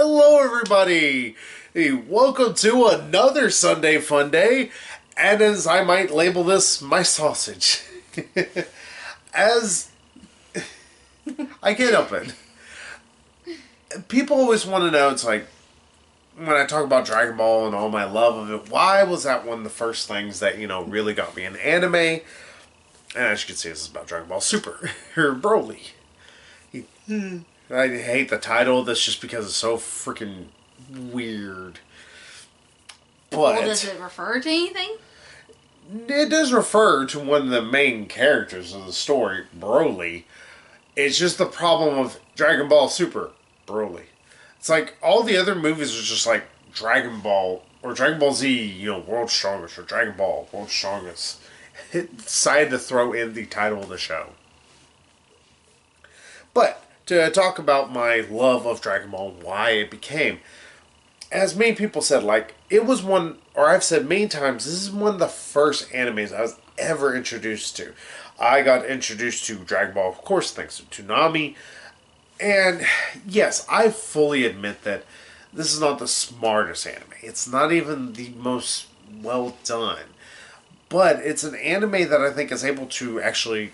Hello, everybody! Hey, welcome to another Sunday Funday, and as I might label this, my sausage. As I can't help it. People always want to know, it's like, when I talk about Dragon Ball and all my love of it, why was that one of the first things that, really got me in anime? And as you can see, this is about Dragon Ball Super, or Broly. I hate the title of this just because it's so freaking weird. But Well, does it refer to anything? it does refer to one of the main characters of the story, Broly. It's just the problem of Dragon Ball Super, Broly. It's like all the other movies are just like Dragon Ball or Dragon Ball Z, World's Strongest, or Dragon Ball, World's Strongest. It decided to throw in the title of the show. But to talk about my love of Dragon Ball and why it became, as many people said, like, it was one, or I've said many times, this is one of the first animes I was ever introduced to. I got introduced to Dragon Ball, of course, thanks to Toonami. And yes, I fully admit that this is not the smartest anime. It's not even the most well done. But it's an anime that I think is able to actually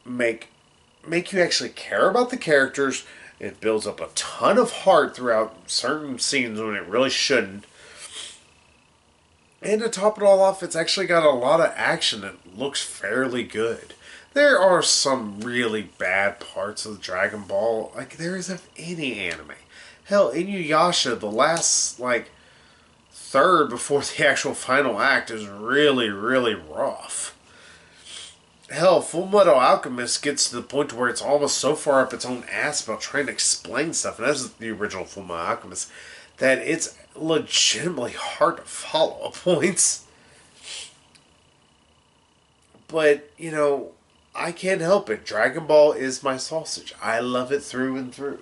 make you actually care about the characters. It builds up a ton of heart throughout certain scenes when it really shouldn't. And to top it all off, it's actually got a lot of action that looks fairly good. There are some really bad parts of Dragon Ball, like there is of any anime. Hell, Inuyasha, the last, third before the actual final act is really, really rough. Hell, Fullmetal Alchemist gets to the point where it's almost so far up its own ass about trying to explain stuff, and that's the original Fullmetal Alchemist, that it's legitimately hard to follow at points. But, I can't help it. Dragon Ball is my sausage. I love it through and through.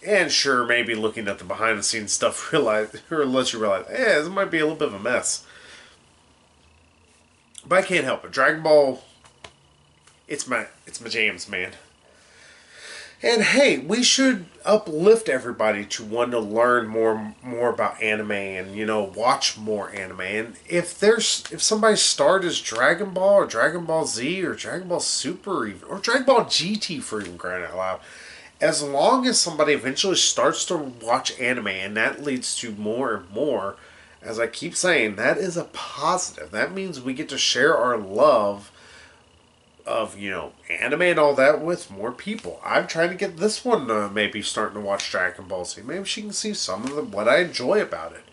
And sure, maybe looking at the behind the scenes stuff lets you realize, this might be a little bit of a mess. But I can't help it. Dragon Ball, it's my jams, man. And hey, we should uplift everybody to want to learn more about anime and watch more anime. And if somebody started as Dragon Ball or Dragon Ball Z or Dragon Ball Super or Dragon Ball GT for even crying out loud, as long as somebody eventually starts to watch anime and that leads to more and more, as I keep saying, that is a positive. That means we get to share our love of, anime and all that with more people. I'm trying to get this one maybe starting to watch Dragon Ball Z. Maybe she can see some of what I enjoy about it.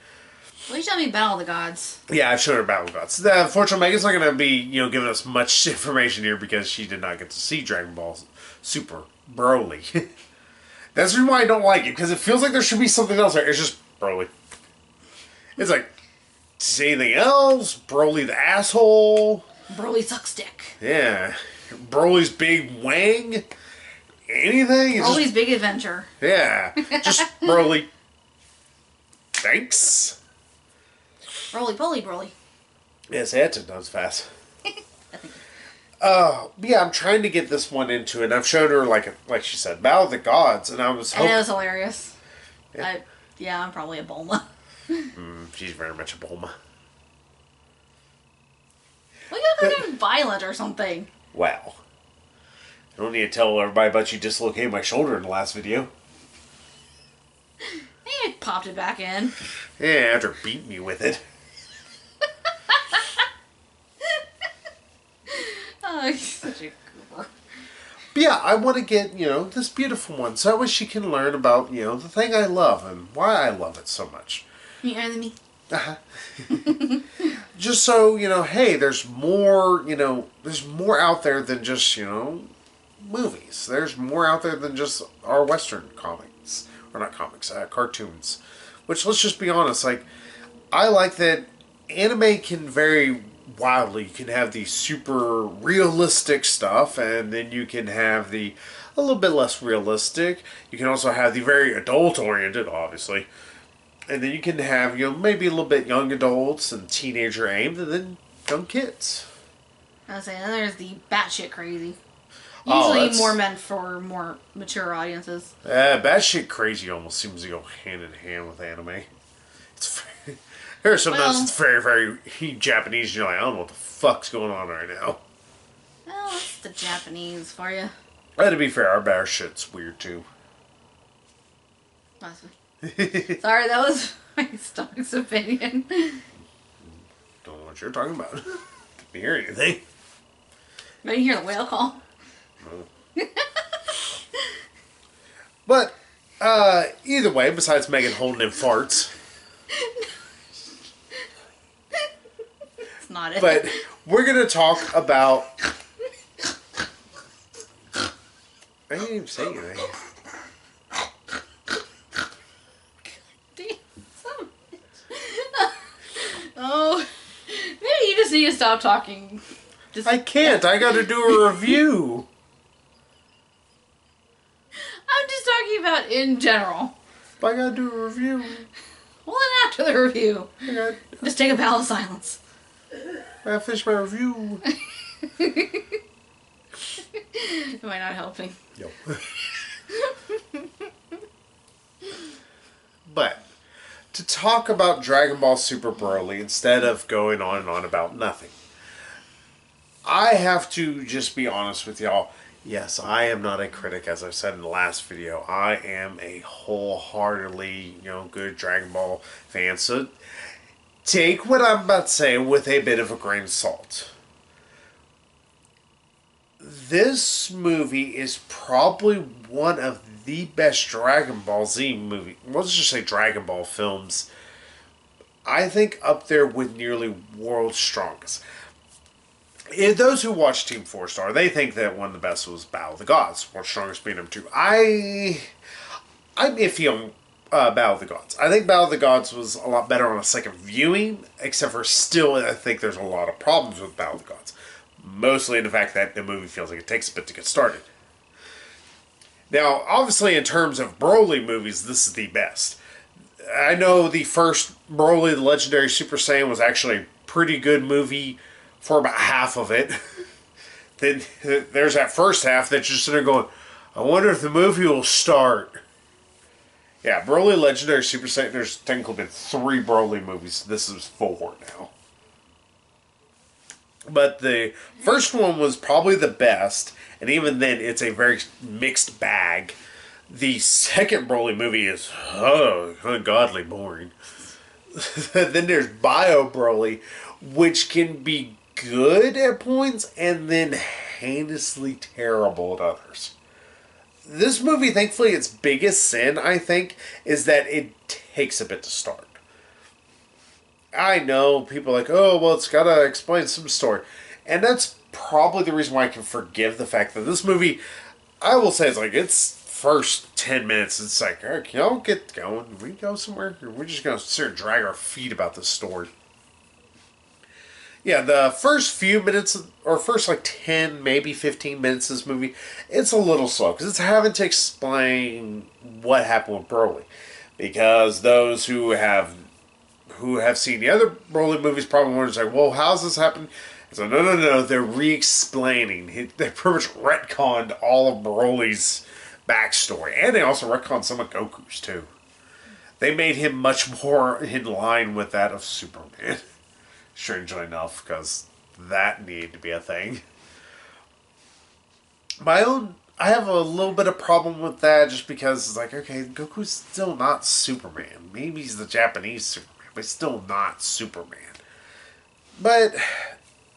Well, you showed me Battle of the Gods. Yeah, I've shown her Battle of the Gods. Unfortunately, Megan's not going to be, giving us much information here because she did not get to see Dragon Ball Super Broly. That's the reason why I don't like it, because it feels like there should be something else there. It's just Broly. It's like, see anything else? Broly the asshole. Broly sucks dick. Yeah. Broly's big wang. Anything? Broly's big adventure. Yeah. Just Broly. Thanks. Broly. Yes, that took those fast. Yeah, I'm trying to get this one into it. I've showed her, like she said, Battle of the Gods, and I was hoping... And it was hilarious. Yeah. I'm probably a Bulma. She's very much a Bulma. We gotta go violent or something. Wow. I don't need to tell everybody about you dislocating my shoulder in the last video. It popped it back in. Yeah, after beating me with it. Oh, he's such a goober. But yeah, I want to get, this beautiful one, so that way she can learn about, the thing I love and why I love it so much. You earn me. Uh-huh. Just so, hey, there's more, there's more out there than just, movies. There's more out there than just our Western comics. Or not comics, cartoons. Which, let's just be honest, I like that anime can vary wildly. You can have the super realistic stuff, and then you can have a little bit less realistic. You can also have the very adult-oriented, obviously. And then you can have, maybe a little bit young adults and teenager aimed, and then young kids. I was saying, then there's the batshit crazy. Usually that's more meant for more mature audiences. batshit crazy almost seems to go hand in hand with anime. It's there are sometimes Well, it's very very Japanese. And you're like, I don't know what the fuck's going on right now. well, that's the Japanese for you. But to be fair, our bear shit's weird too. Sorry, that was my stomach's opinion. Don't know what you're talking about. Didn't hear anything. I didn't hear the whale call. No. But either way, besides Megan holding in farts. It's not it. But we're gonna talk about. I didn't even say anything. Oh, maybe you just need to stop talking. I can't. I got to do a review. I'm just talking about in general. I got to do a review. Well, then after the review, I just take a bow of silence. got to finish my review. Am I not helping? Yo. But to talk about Dragon Ball Super Broly instead of going on and on about nothing, I have to just be honest with y'all. Yes, I am not a critic, as I said in the last video. I am a wholeheartedly, good Dragon Ball fan. So take what I'm about to say with a bit of a grain of salt. This movie is probably one of the best Dragon Ball Z movie. Let's just say Dragon Ball films. I think up there with nearly World's Strongest. Those who watch Team 4 Star, they think that one of the best was Battle of the Gods. World's Strongest being number 2. I'm iffy on Battle of the Gods. I think Battle of the Gods was a lot better on a second viewing, except for still, I think there's a lot of problems with Battle of the Gods. Mostly in the fact that the movie feels like it takes a bit to get started. Now, obviously, in terms of Broly movies, this is the best. I know the first Broly, the Legendary Super Saiyan, was actually a pretty good movie for about half of it. Then there's that first half that's just sitting there going, I wonder if the movie will start. Yeah, Broly, Legendary Super Saiyan, there's technically been 3 Broly movies. This is 4 now. But the first one was probably the best, and even then, it's a very mixed bag. The second Broly movie is, ungodly boring. Then there's Bio Broly, which can be good at points, and then heinously terrible at others. This movie, thankfully, its biggest sin, I think, is that it takes a bit to start. I know people are like, oh, well, it's got to explain some story. And that's probably the reason why I can forgive the fact that this movie, I will say, it's like, its first 10 minutes, it's like, all right, can y'all get going? We go somewhere? Or we're just going to sit and drag our feet about this story. Yeah, the first few minutes, or first like 10, maybe 15 minutes of this movie, it's a little slow, because it's having to explain what happened with Broly. Because those who have seen the other Broly movies probably wonder, like, well, how's this happen? It's like, no, they're re-explaining. They pretty much retconned all of Broly's backstory. And they also retconned some of Goku's, too. They made him much more in line with that of Superman. Strangely enough, because that needed to be a thing. I have a little bit of problem with that, just because it's like, okay, Goku's still not Superman. Maybe he's the Japanese Superman, but he's still not Superman. But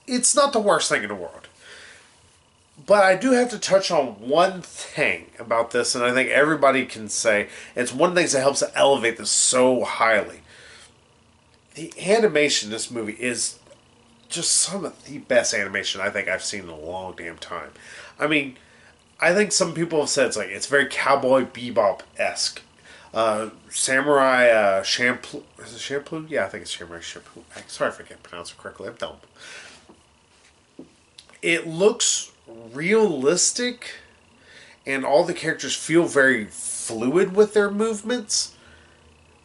it's not the worst thing in the world. But I do have to touch on one thing about this, and I think everybody can say, it's one of the things that helps to elevate this so highly. The animation in this movie is just some of the best animation I think I've seen in a long damn time. I mean, I think some people have said it's very Cowboy Bebop-esque. Samurai Champloo. Is it Champloo? Yeah, I think it's Samurai Champloo. Sorry if I can't pronounce it correctly. I'm dumb. It looks realistic, and all the characters feel very fluid with their movements.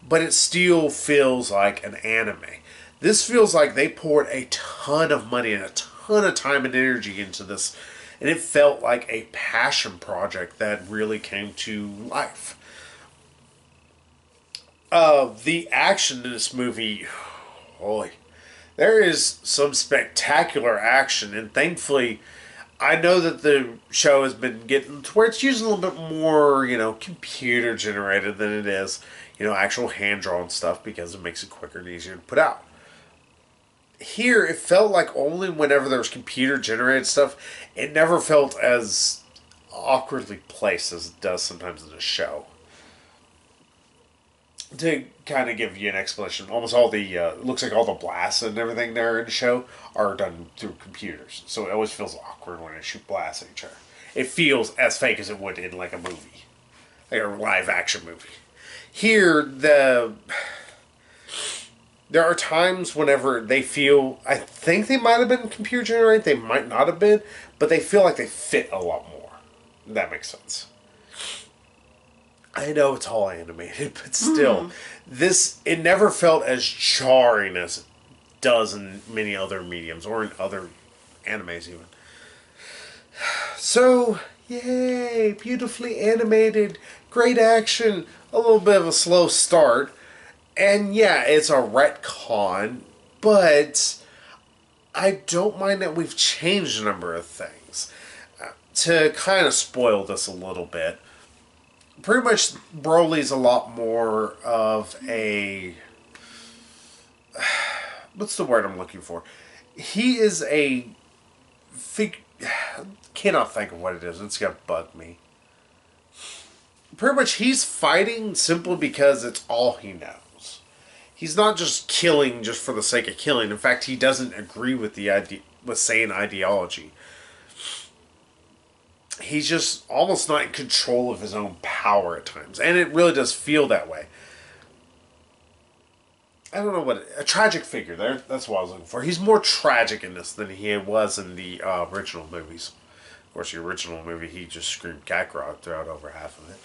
But it still feels like an anime. This feels like they poured a ton of money and a ton of time and energy into this. and it felt like a passion project that really came to life. The action in this movie, holy, there is some spectacular action, and thankfully, I know that the show has been getting to where it's using a little bit more, computer generated than it is, actual hand drawn stuff because it makes it quicker and easier to put out. Here, it felt like only whenever there was computer generated stuff, it never felt as awkwardly placed as it does sometimes in a show. To kind of give you an explanation, almost all the looks like all the blasts and everything there in the show are done through computers, so it always feels awkward when they shoot blasts at each other. It feels as fake as it would in like a movie, like a live action movie. Here, there are times whenever they feel, I think they might have been computer generated, they might not have been, but they feel like they fit a lot more. That makes sense. I know it's all animated, but still, it never felt as jarring as it does in many other mediums, or in other animes even. So, yay, beautifully animated, great action, a little bit of a slow start, and yeah, it's a retcon, but I don't mind that we've changed a number of things. To kind of spoil this a little bit, pretty much Broly's a lot more of a... What's the word I'm looking for? He is a... Cannot think of what it is. It's going to bug me. Pretty much he's fighting simply because it's all he knows. He's not just killing just for the sake of killing. In fact, he doesn't agree with the Saiyan ideology. He's just almost not in control of his own power at times. And it really does feel that way. I don't know a tragic figure there. That's what I was looking for. He's more tragic in this than he was in the original movies. Of course, the original movie, he just screamed Kakarot throughout over half of it.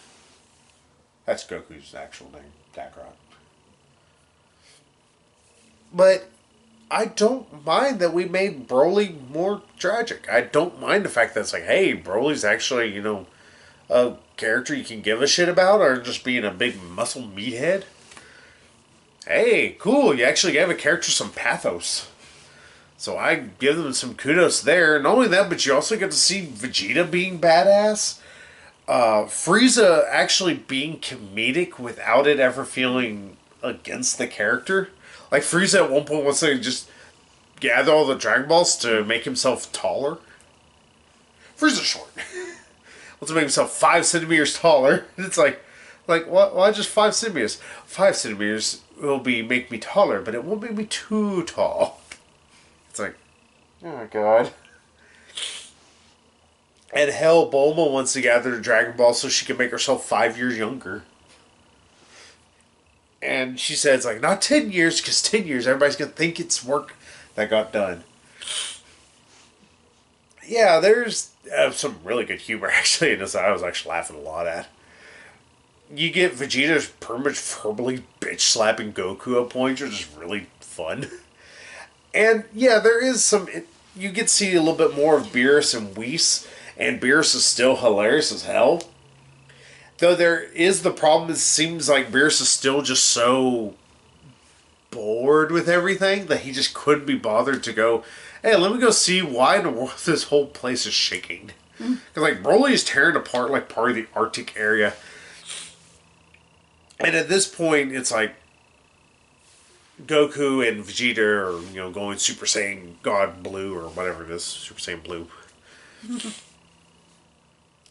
That's Goku's actual name, Kakarot. But I don't mind that we made Broly more tragic. I don't mind the fact that it's like, hey, Broly's actually, a character you can give a shit about, or just being a big muscle meathead. Hey, cool, you actually gave a character some pathos. So I give them some kudos there. Not only that, but you also get to see Vegeta being badass. Frieza actually being comedic without it ever feeling against the character. Like, Frieza at one point wants to just gather all the Dragon Balls to make himself taller. Frieza's short. Wants to make himself 5 centimeters taller. It's like, why just 5 centimeters? 5 centimeters will make me taller, but it won't make me too tall. It's like, oh my god. And hell, Bulma wants to gather the Dragon Ball so she can make herself 5 years younger. And she says, like, not 10 years, because 10 years, everybody's going to think it's work that got done. Yeah, there's some really good humor, actually, in this. I was actually laughing a lot at. You get Vegeta's pretty much verbally bitch-slapping Goku at points, which is really fun. And, yeah, there is some... You get to see a little bit more of Beerus and Whis, and Beerus is still hilarious as hell. Though there is the problem, it seems like Beerus is still just so bored with everything that he just couldn't be bothered to go, hey, let me go see why in the world this whole place is shaking. Because, like, Broly is tearing apart, like, part of the Arctic area. And at this point, it's like Goku and Vegeta are, going Super Saiyan God Blue or whatever it is, Super Saiyan Blue. And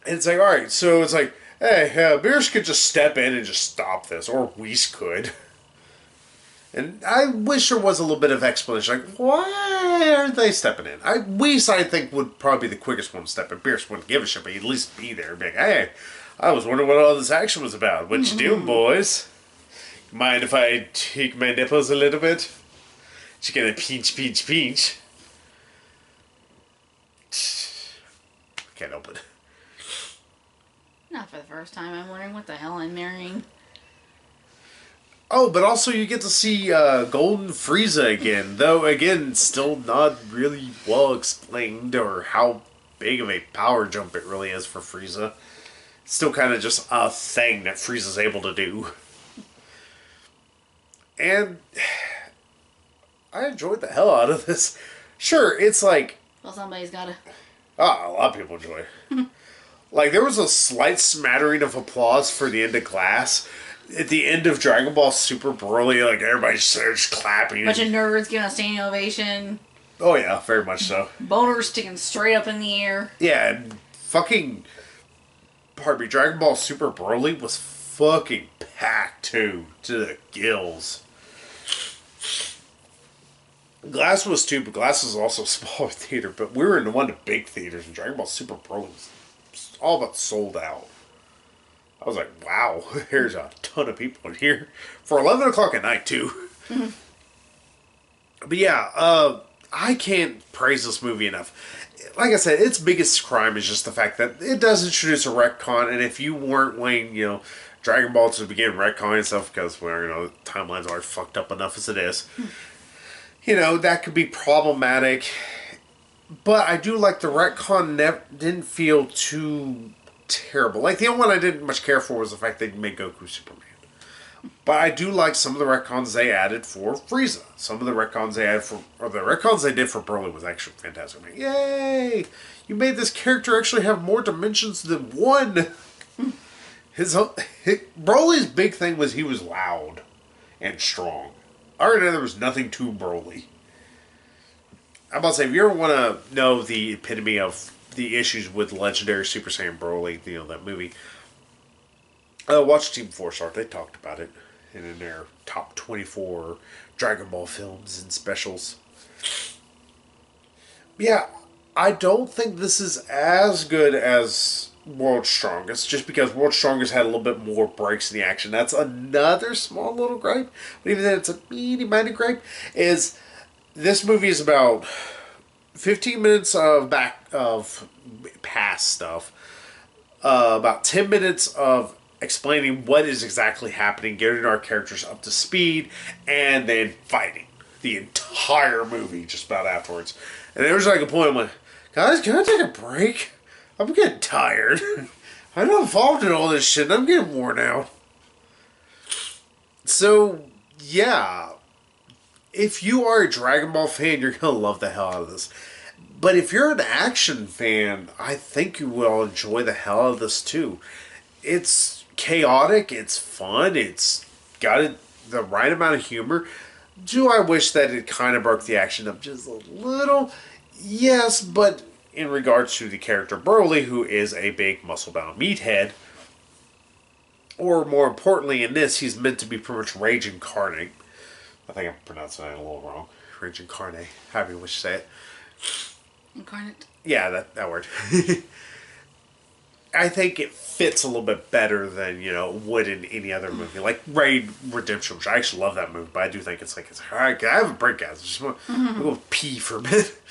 it's like, alright, so it's like, hey, Beerus could just step in and just stop this, or Whis could. And I wish there was a little bit of explanation, like, why aren't they stepping in? Whis, I think, would probably be the quickest one to step in. Beerus wouldn't give a shit, but he'd at least be there and be like, hey, I was wondering what all this action was about. What you doing, boys? Mind if I tweak my nipples a little bit? Just gonna pinch, pinch, pinch. Can't help it. Not for the first time. I'm wondering what the hell I'm marrying. Oh, but also you get to see Golden Frieza again. Though, again, still not really well explained or how big of a power jump it really is for Frieza. It's still kind of just a thing that Frieza's able to do. And I enjoyed the hell out of this. Sure, it's like... Well, somebody's gotta. Ah, a lot of people enjoy it. Like, there was a slight smattering of applause for the end of Glass. At the end of Dragon Ball Super Broly, like, everybody starts clapping. Bunch of nerds giving a standing ovation. Oh, yeah, very much so. Boners sticking straight up in the air. Yeah, and fucking... Pardon me, Dragon Ball Super Broly was fucking packed, too. To the gills. Glass was too, but Glass was also a smaller theater. But we were in one of the big theaters, and Dragon Ball Super Broly was all but sold out. I was like, wow, there's a ton of people in here. For 11 o'clock at night, too. Mm-hmm. But yeah, I can't praise this movie enough. Like I said, its biggest crime is just the fact that it does introduce a retcon, and if you weren't weighing, Dragon Ball to begin retconning stuff, because, well, the timelines are fucked up enough as it is, that could be problematic. But I do like the retcon didn't feel too terrible. Like, the only one I didn't much care for was the fact they made Goku Superman. But I do like some of the retcons they added for Frieza. Some of the retcons they added the retcons they did for Broly was actually fantastic. I mean, yay! You made this character actually have more dimensions than one. Broly's big thing was he was loud and strong. Other than that, there was nothing to Broly. I'm about to say, if you ever want to know the epitome of the issues with Legendary Super Saiyan Broly, that movie, watch Team 4 Star. They talked about it in their top 24 Dragon Ball films and specials. Yeah, I don't think this is as good as World's Strongest, just because World's Strongest had a little bit more breaks in the action. That's another small little gripe, but even then it's a meaty-minded gripe, is this movie is about 15 minutes of past stuff, about 10 minutes of explaining what is exactly happening, getting our characters up to speed, and then fighting the entire movie just about afterwards. And there was like a point I'm like, guys, can I take a break? I'm getting tired. I'm not involved in all this shit, and I'm getting worn out. So, yeah. If you are a Dragon Ball fan, you're going to love the hell out of this. But if you're an action fan, I think you will enjoy the hell out of this too. It's chaotic, it's fun, it's got the right amount of humor. Do I wish that it kind of broke the action up just a little? Yes, but in regards to the character Broly, who is a big muscle-bound meathead, or more importantly in this, he's meant to be pretty much Rage Incarnate. I think I'm pronouncing that a little wrong. Rage Incarnate, however you wish to say it. Incarnate? Yeah, that word. I think it fits a little bit better than, would in any other movie. Like Raid Redemption, which I actually love that movie, but I do think it's all right, I have a break, guys. I just want to go pee for a bit.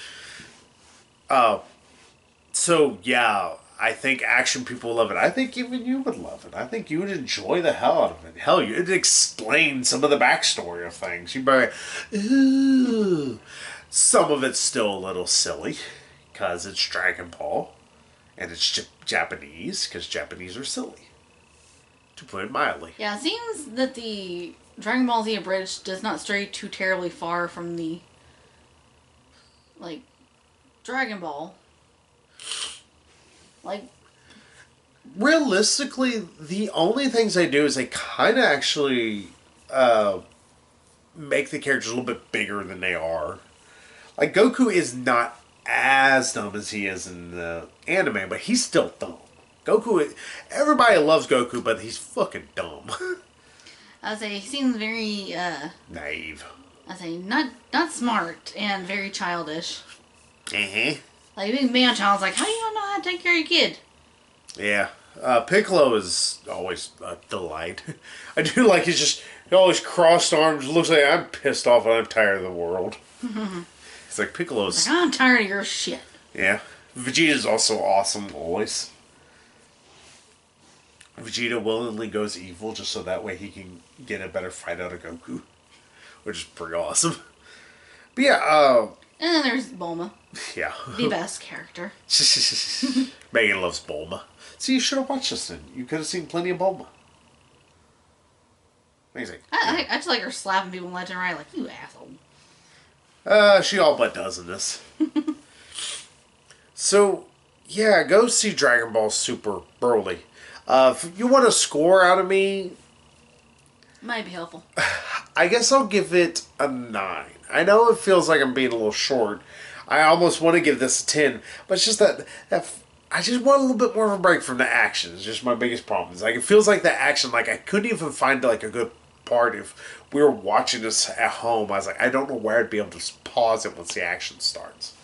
So, yeah, I think action people love it. I think even you would love it. I think you would enjoy the hell out of it. Hell, you'd explain some of the backstory of things. You'd be like, ooh. Some of it's still a little silly, because it's Dragon Ball, and it's Japanese, because Japanese are silly, to put it mildly. Yeah, it seems that the Dragon Ball Z Abridged does not stray too terribly far from the, Dragon Ball. Realistically, the only things they do is they kind of actually make the characters a little bit bigger than they are. Like, Goku is not as dumb as he is in the anime, but he's still dumb. Everybody loves Goku, but he's fucking dumb. I say he seems very naive. I say not smart and very childish. Uh-huh. Like, a big man child's like, how do you not know how to take care of your kid? Yeah. Piccolo is always a delight. I do like he always crossed arms, looks like I'm pissed off and I'm tired of the world. It's like Piccolo's... I'm tired of your shit. Yeah. Vegeta's also awesome, always. Vegeta willingly goes evil just so that way he can get a better fight out of Goku. Which is pretty awesome. But yeah, And then there's Bulma, Yeah. the best character. Megan loves Bulma. See, you should have watched this then. You could have seen plenty of Bulma. Amazing. I just like her slapping people left and right, like, you asshole. She all but does in this. So, yeah, go see Dragon Ball Super Broly. If you want a score out of me, Might be helpful. I guess I'll give it a 9. I know it feels like I'm being a little short. I almost want to give this a 10, but it's just that I just want a little bit more of a break from the action. It's just my biggest problem. It's like it feels like the action, like I couldn't even find like a good part if we were watching this at home. I was like, I don't know where I'd be able to just pause it once the action starts.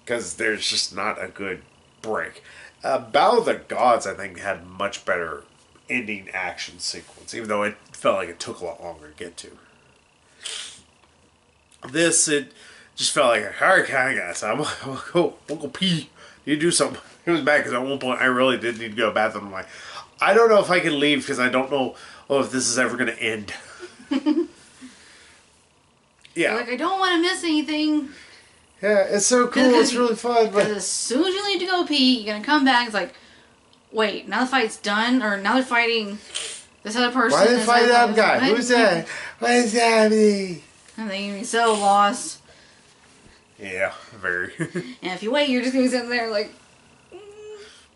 Because there's just not a good break. Battle of the Gods, I think, had much better ending action sequence, even though it felt like it took a lot longer to get to. This, it just felt like, alright, guys, I'm gonna go pee. You do something. It was bad because at one point I really did need to go to the bathroom. I'm like, I don't know if I can leave because I don't know if this is ever going to end. Yeah. Like, I don't want to miss anything. Yeah, it's so cool. It's really fun. But as soon as you leave to go pee, you're going to come back. It's like, wait, now the fight's done? Or now they're fighting this other person? Why did they fight that guy? Who's that? What is happening? And then you're so lost. Yeah, very. And if you wait, you're just going to be sitting there like,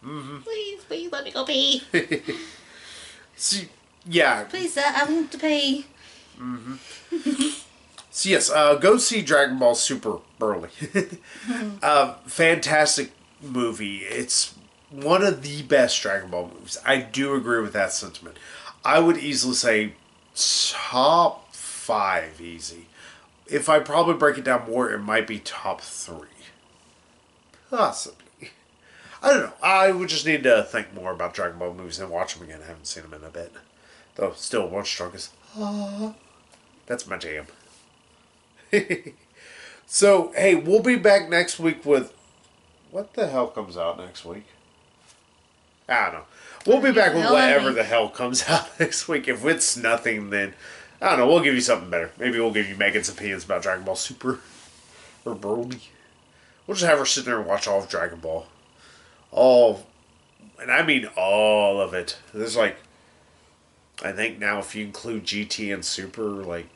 please let me go pee. See, yeah. Please, I want to pee. So yes, go see Dragon Ball Super Broly. Fantastic movie. It's one of the best Dragon Ball movies. I do agree with that sentiment. I would easily say top 5 easy. If I probably break it down more, it might be top 3. Possibly. I don't know. I would just need to think more about Dragon Ball movies and watch them again. I haven't seen them in a bit. Though, still, one strongest. That's my jam. So, hey, we'll be back next week with... What the hell comes out next week? I don't know. We'll be back with whatever the hell comes out next week. If it's nothing, then... I don't know. We'll give you something better. Maybe we'll give you Megan's opinions about Dragon Ball Super. Or Broly. We'll just have her sit there and watch all of Dragon Ball. All... And I mean all of it. There's like... I think now if you include GT and Super, like...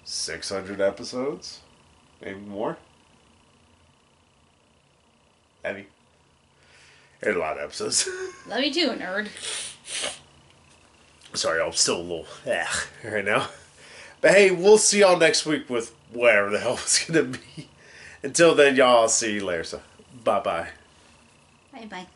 600 episodes? Maybe more? Heavy. There's a lot of episodes. Love you too, nerd. Sorry, I'm still a little right now. But hey, we'll see y'all next week with whatever the hell it's going to be. Until then, y'all, I'll see you later. So, bye-bye. Bye-bye.